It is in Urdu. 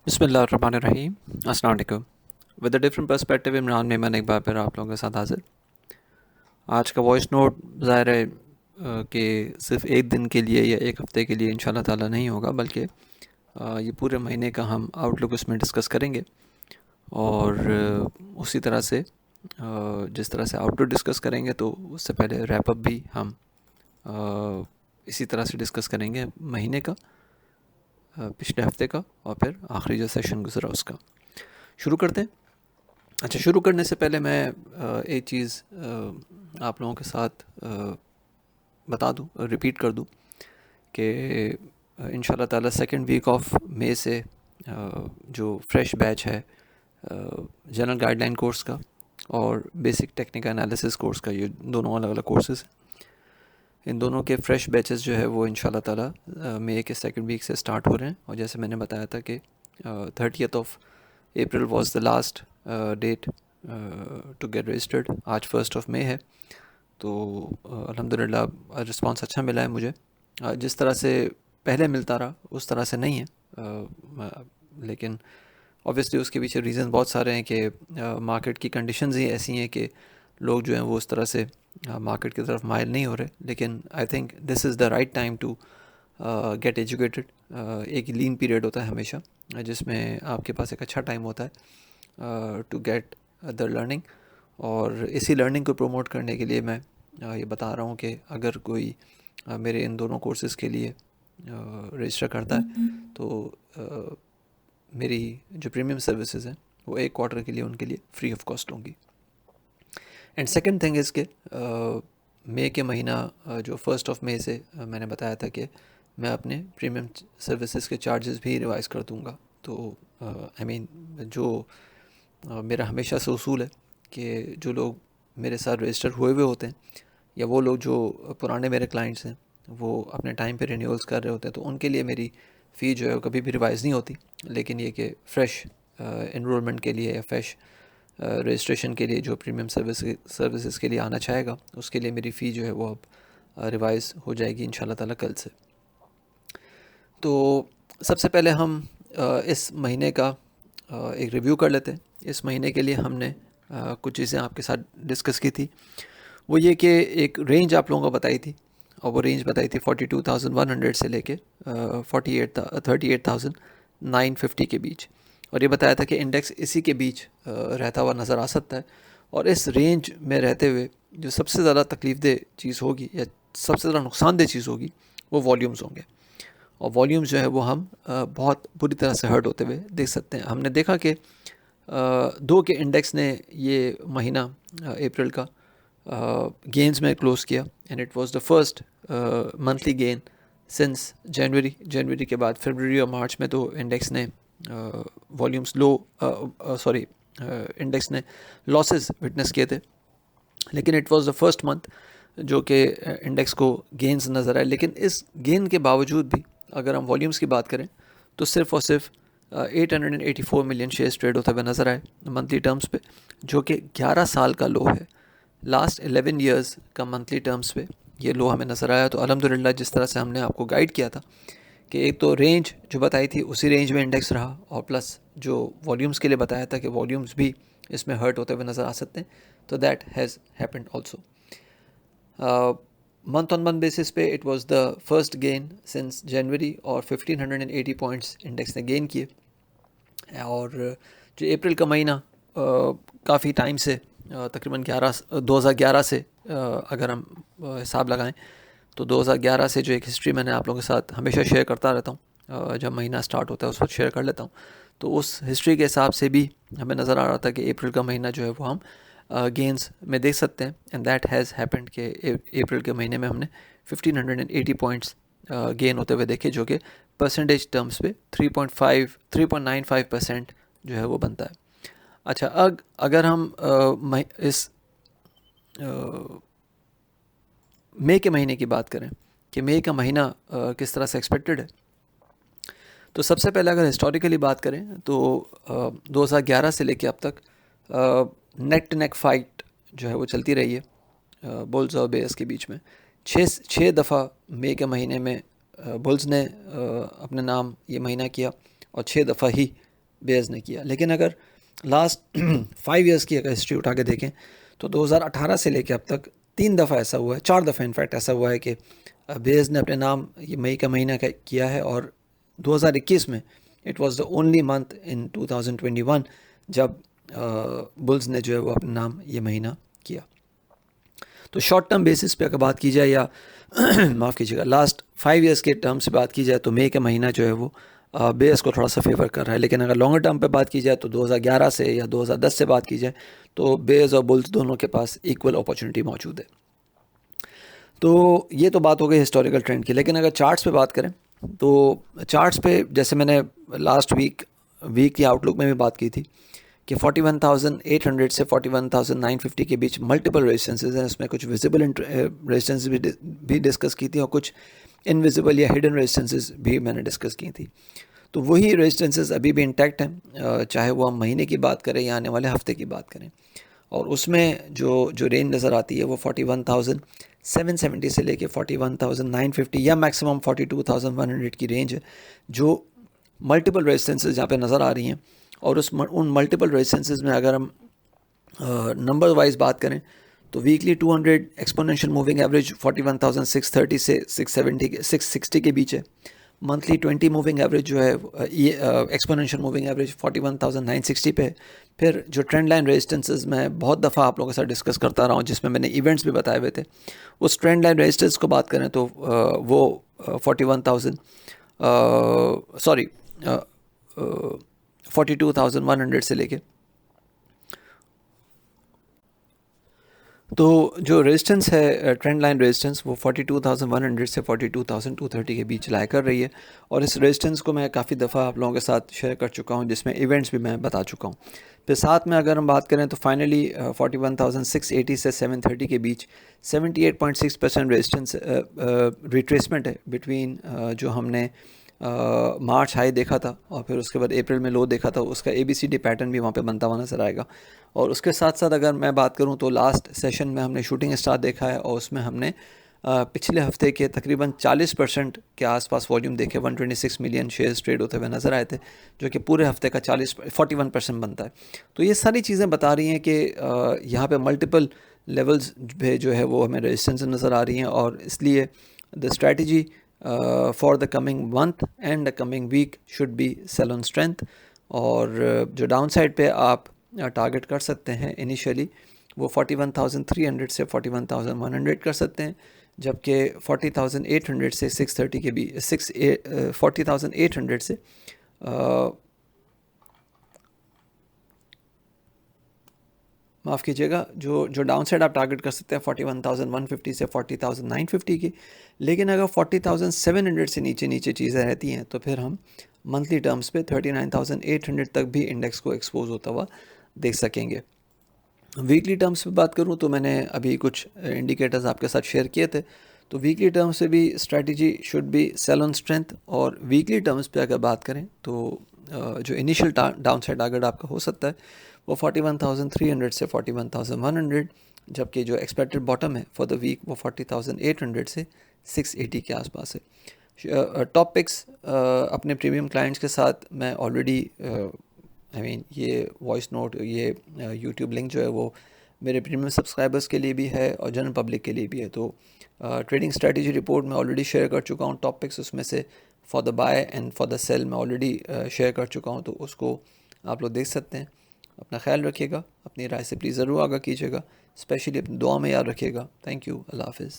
بسم اللہ الرحمن الرحیم. السلام علیکم. With a different perspective Imran Memon ایک بار پھر آپ لوگوں کے ساتھ حاضر. آج کا وائس نوٹ ظاہر ہے کہ صرف ایک دن کے لیے یا ایک ہفتے کے لیے انشاءاللہ تعالیٰ نہیں ہوگا، بلکہ یہ پورے مہینے کا ہم آؤٹ لک اس میں ڈسکس کریں گے. اور اسی طرح سے جس طرح سے آؤٹ لک ڈسکس کریں گے تو اس سے پہلے ریپ اپ بھی ہم اسی طرح سے ڈسکس کریں گے مہینے کا، پچھلے ہفتے کا، اور پھر آخری جو سیشن گزرا اس کا. شروع کرتے ہیں. اچھا، شروع کرنے سے پہلے میں ایک چیز آپ لوگوں کے ساتھ بتا دوں، ریپیٹ کر دوں کہ انشاءاللہ تعالیٰ سیکنڈ ویک آف مئی سے جو فریش بیچ ہے جنرل گائیڈ لائن کورس کا اور بیسک ٹیکنیکل انالیسس کورس کا، یہ دونوں الگ الگ کورسز ہیں، ان دونوں کے فریش بیچز جو ہے وہ انشاءاللہ تعالیٰ مئی کے سیکنڈ ویک سے سٹارٹ ہو رہے ہیں. اور جیسے میں نے بتایا تھا کہ 30th of April was the last date to get registered. آج 1st آف مئی ہے، تو الحمدللہ رسپانس اچھا ملا ہے مجھے. جس طرح سے پہلے ملتا رہا اس طرح سے نہیں ہے، لیکن اوبویسلی اس کے پیچھے ریزن بہت سارے ہیں کہ مارکیٹ کی کنڈیشنز ہی ایسی ہیں کہ لوگ جو ہیں وہ اس طرح سے مارکیٹ کی طرف مائل نہیں ہو رہے. لیکن I think this is the right time to get educated. ایک لین پیریڈ ہوتا ہے ہمیشہ جس میں آپ کے پاس ایک اچھا ٹائم ہوتا ہے ٹو گیٹ دا لرننگ. اور اسی لرننگ کو پروموٹ کرنے کے لیے میں یہ بتا رہا ہوں کہ اگر کوئی میرے ان دونوں کورسز کے لیے رجسٹر کرتا ہے تو میری جو پریمیم سروسز ہیں وہ ایک کوارٹر کے لیے ان کے لیے فری آف کاسٹ ہوں گی. اینڈ سیکنڈ تھنگ از کہ مئی کے مہینہ جو 1st آف مئی سے میں نے بتایا تھا کہ میں اپنے پریمیم سروسز کے چارجز بھی ریوائز کر دوں گا. تو آئی مین جو میرا ہمیشہ سے اصول ہے کہ جو لوگ میرے ساتھ رجسٹر ہوئے ہوتے ہیں یا وہ لوگ جو پرانے میرے کلائنٹس ہیں وہ اپنے ٹائم پہ رینیولز کر رہے ہوتے ہیں تو ان کے لیے میری فی جو ہے وہ کبھی بھی ریوائز نہیں ہوتی. لیکن یہ کہ فریش انرولمنٹ کے لیے یا فریش رجسٹریشن کے لیے جو پریمیم سروسز کے لیے آنا چاہے گا اس کے لیے میری فی جو ہے وہ اب ریوائز ہو جائے گی انشاءاللہ تعالیٰ کل سے. تو سب سے پہلے ہم اس مہینے کا ایک ریویو کر لیتے ہیں. اس مہینے کے لیے ہم نے کچھ چیزیں آپ کے ساتھ ڈسکس کی تھی. وہ یہ کہ ایک رینج آپ لوگوں کو بتائی تھی، اور وہ رینج بتائی تھی 42,100 سے لے کے 38,950 کے بیچ. اور یہ بتایا تھا کہ انڈیکس اسی کے بیچ رہتا ہوا نظر آ سکتا ہے. اور اس رینج میں رہتے ہوئے جو سب سے زیادہ تکلیف دہ چیز ہوگی یا سب سے زیادہ نقصان دہ چیز ہوگی وہ والیومز ہوں گے. اور والیومز جو ہے وہ ہم بہت بری طرح سے ہرٹ ہوتے ہوئے دیکھ سکتے ہیں. ہم نے دیکھا کہ 2 کے انڈیکس نے یہ مہینہ اپریل کا گینز میں کلوز کیا، and it was the first monthly gain since جنوری کے بعد فروری اور مارچ میں تو انڈیکس نے والیومز انڈیکس نے لاسز وٹنس کیے تھے. لیکن it was the first month جو کہ انڈیکس کو گینز نظر آئے. لیکن اس گین کے باوجود بھی اگر ہم والیومز کی بات کریں تو صرف اور صرف 884 ملین شیئرز ٹریڈ ہوتے ہوئے نظر آئے منتھلی ٹرمز پہ، جو کہ 11 سال کا لو ہے. لاسٹ 11 ایئرز کا منتھلی ٹرمز پہ یہ لو ہمیں نظر آیا. تو الحمدللہ جس طرح سے ہم نے آپ کو گائیڈ کیا تھا کہ ایک تو رینج جو بتائی تھی اسی رینج میں انڈیکس رہا، اور پلس جو والیومز کے لیے بتایا تھا کہ والیومز بھی اس میں ہرٹ ہوتے ہوئے نظر آ سکتے ہیں، تو that has happened also. Month on month basis پہ it was the first gain since جنوری، اور 1580 پوائنٹس انڈیکس نے گین کیے. اور جو اپریل کا مہینہ کافی ٹائم سے تقریباً 2011 سے اگر ہم حساب لگائیں تو 2011 سے جو ایک ہسٹری میں نے آپ لوگوں کے ساتھ ہمیشہ شیئر کرتا رہتا ہوں، جب مہینہ سٹارٹ ہوتا ہے اس وقت شیئر کر لیتا ہوں. تو اس ہسٹری کے حساب سے بھی ہمیں نظر آ رہا تھا کہ اپریل کا مہینہ جو ہے وہ ہم گینز میں دیکھ سکتے ہیں. اینڈ دیٹ ہیز ہیپنڈ کہ اپریل کے مہینے میں ہم نے 1580 پوائنٹس گین ہوتے ہوئے دیکھے، جو کہ پرسنٹیج ٹرمز پہ 3.95% جو ہے وہ بنتا ہے. اچھا، اگر ہم اس مئی کے مہینے کی بات کریں کہ مئی کا مہینہ کس طرح سے ایکسپیکٹڈ ہے، تو سب سے پہلے اگر ہسٹوریکلی بات کریں تو 2011 سے لے کے اب تک نیک ٹو نیک فائٹ جو ہے وہ چلتی رہی ہے بلز اور بیئرز کے بیچ میں. 6 دفعہ مئی کے مہینے میں بلز نے اپنے نام یہ مہینہ کیا، اور 6 دفعہ ہی بیئرز نے کیا. لیکن اگر لاسٹ 5 ایئرس کی اگر ہسٹری اٹھا کے دیکھیں تو 2018 سے لے کے اب تک 3 دفعہ ایسا ہوا ہے, 4 دفعہ انفیکٹ ایسا ہوا ہے کہ بیئرز نے اپنے نام یہ مئی کا مہینہ کیا ہے, اور 2021 میں it was the only month in 2021 جب بلز نے جو ہے وہ اپنے نام یہ مہینہ کیا. تو شارٹ ٹرم بیسس پہ اگر بات کی جائے یا معاف کیجیے گا لاسٹ 5 ایئرس کے ٹرم سے بات کی جائے تو مئی کا مہینہ جو ہے وہ بیئرز کو تھوڑا سا فیور کر رہا ہے. لیکن اگر لانگر ٹرم پہ بات کی جائے تو 2011 سے یا 2010 سے بات کی جائے تو بیئرز اور بلز دونوں کے پاس ایکول اپارچونیٹی موجود ہے. تو یہ تو بات ہو گئی ہسٹوریکل ٹرینڈ کی. لیکن اگر چارٹس پہ بات کریں تو چارٹس پہ جیسے میں نے لاسٹ ویک کی آؤٹ لک میں بھی بات کی تھی کہ 41,800 سے 41,950 کے بیچ ملٹیپل ریزسٹنسز ہیں. اس میں کچھ ویزیبل ریزسٹنس بھی ڈسکس کی تھی اور کچھ انویزیبل یا ہڈن ریزسٹنسز بھی میں نے ڈسکس کی تھی. تو وہی ریزسٹنسز ابھی بھی انٹیکٹ ہیں, چاہے وہ ہم مہینے کی بات کریں یا آنے والے ہفتے کی بات کریں. اور اس میں جو رینج نظر آتی ہے وہ 41,770 سے لے کے 41,950 یا میکسیمم 42,100 کی رینج ہے, جو ملٹیپل ریزسٹنسز جہاں پہ نظر آ رہی ہیں. اور ان ملٹیپل ریزسٹنسز میں اگر ہم نمبر وائز بات کریں تو ویکلی 200 ایکسپونینشیل موونگ ایوریج 41,630 سے 660 کے بیچ ہے. منتھلی 20 موونگ ایوریج جو ہے ایکسپونینشیل موونگ ایوریج 41,960 پہ ہے. پھر جو ٹرینڈ لائن ریزسٹنسز میں بہت دفعہ آپ لوگوں کے ساتھ ڈسکس کرتا رہا ہوں, جس میں نے ایونٹس بھی بتائے ہوئے تھے, اس ٹرینڈ لائن ریزسٹنس کو بات کریں تو وہ 42,100 سے لے کے تو جو ریزسٹنس ہے ٹرینڈ لائن ریزسٹنس وہ 42,100 سے 42,230 کے بیچ لائے کر رہی ہے. اور اس ریزسٹنس کو میں کافی دفعہ آپ لوگوں کے ساتھ شیئر کر چکا ہوں, جس میں ایونٹس بھی میں بتا چکا ہوں. پھر ساتھ میں اگر ہم بات کریں تو فائنلی 41,680 سے 730 کے بیچ 78.6% ریزسٹنس ریٹریسمنٹ ہے بٹوین جو ہم نے مارچ ہائی دیکھا تھا اور پھر اس کے بعد اپریل میں لو دیکھا تھا. اس کا ABCD پیٹرن بھی وہاں پہ بنتا ہوا نظر آئے گا. اور اس کے ساتھ ساتھ اگر میں بات کروں تو لاسٹ سیشن میں ہم نے شوٹنگ اسٹار دیکھا ہے, اور اس میں ہم نے پچھلے ہفتے کے تقریباً 40% کے آس پاس والیوم دیکھے, 126 ملین شیئرز ٹریڈ ہوتے ہوئے نظر آئے تھے, جو کہ پورے ہفتے کا 41% بنتا ہے. تو یہ ساری چیزیں بتا رہی ہیں کہ یہاں پہ ملٹیپل لیولز پہ جو ہے وہ ہمیں ریزسٹنس نظر آ رہی ہیں. اور اس لیے the strategy for the coming month and the coming week should be sell on strength. اور جو ڈاؤن سائڈ پہ آپ ٹارگٹ کر سکتے ہیں انیشیلی وہ 41,300 سے 41,100 کر سکتے ہیں, جبکہ 40,800 سے 630 کے بھی 40,800 سے معاف کیجیے گا جو ڈاؤن سائڈ آپ ٹارگٹ کر سکتے ہیں 41,150 سے 40,950 کی. لیکن اگر 40,700 سے نیچے چیزیں رہتی ہیں تو پھر ہم منتھلی ٹرمز پہ 39,800 تک بھی انڈیکس کو ایکسپوز ہوتا ہوا دیکھ سکیں گے. ویکلی ٹرمز پہ بات کروں تو میں نے ابھی کچھ انڈیکیٹرز آپ کے ساتھ شیئر کیے تھے. تو ویکلی ٹرمز سے بھی strategy should be sell on strength. اور ویکلی ٹرمز پہ اگر بات کریں تو جو انیشیل ڈاؤن سائڈ ٹارگٹ آپ کا ہو سکتا ہے وہ 41,300 سے 41,100, جبکہ جو ایکسپیکٹڈ باٹم ہے فار دا ویک وہ 40,800 سے 680 کے آس پاس ہے. ٹاپ پکس اپنے پریمیم کلائنٹس کے ساتھ میں آلریڈی یہ وائس نوٹ یہ یوٹیوب لنک جو ہے وہ میرے پریمیم سبسکرائبرس کے لیے بھی ہے اور جنرل پبلک کے لیے بھی ہے. تو ٹریڈنگ اسٹریٹجی رپورٹ میں آلریڈی شیئر کر چکا ہوں. ٹاپ پکس اس میں سے for the buy and for the sell میں آلریڈی شیئر کر چکا ہوں, تو اس کو آپ لوگ دیکھ سکتے ہیں. اپنا خیال رکھیے گا, اپنی رائے سے پلیز ضرور آگاہ کیجیے گا, اسپیشلی اپنی دعا میں یاد رکھیے گا. تھینک یو, اللہ حافظ.